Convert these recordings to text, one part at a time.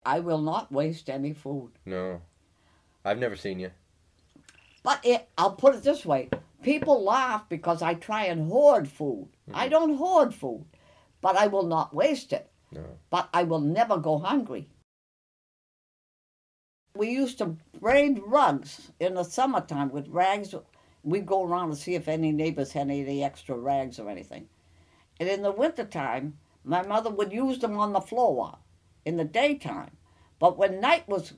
I will not waste any food. No. I've never seen you. But I'll put it this way. People laugh because I try and hoard food. I don't hoard food, but I will not waste it. No. But I will never go hungry. We used to braid rugs in the summertime with rags. We'd go around to see if any neighbors had any extra rags or anything. And in the wintertime, my mother would use them on the floor in the daytime. But when night was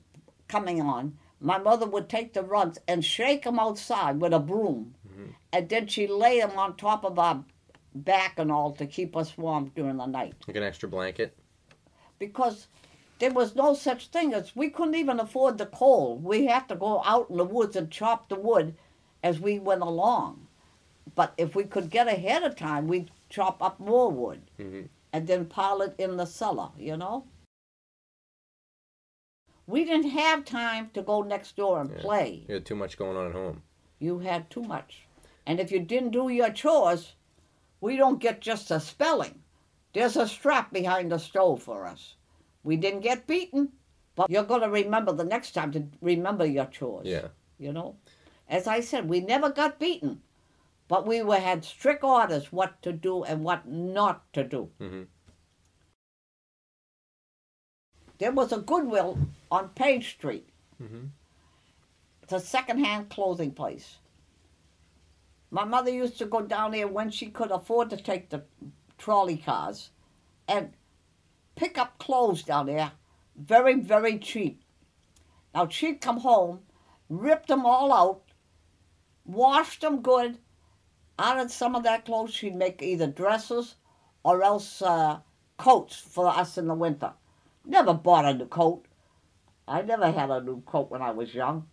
coming on, my mother would take the rugs and shake them outside with a broom. And then she'd lay them on top of our back and all to keep us warm during the night. Like an extra blanket? Because there was no such thing as, we couldn't even afford the coal. We had to go out in the woods and chop the wood as we went along. But if we could get ahead of time, we'd chop up more wood and then pile it in the cellar, you know? We didn't have time to go next door and play. You had too much going on at home. You had too much. And if you didn't do your chores, we don't get just a spelling. There's a strap behind the stove for us. We didn't get beaten, but you're going to remember the next time to remember your chores. Yeah. You know? As I said, we never got beaten, but we had strict orders what to do and what not to do. There was a Goodwill on Page Street. It's a second-hand clothing place. My mother used to go down there when she could afford to take the trolley cars and pick up clothes down there very, very cheap. Now, she'd come home, rip them all out, wash them good. Out of some of that clothes, she'd make either dresses or else coats for us in the winter. Never bought a new coat. I never had a new coat when I was young.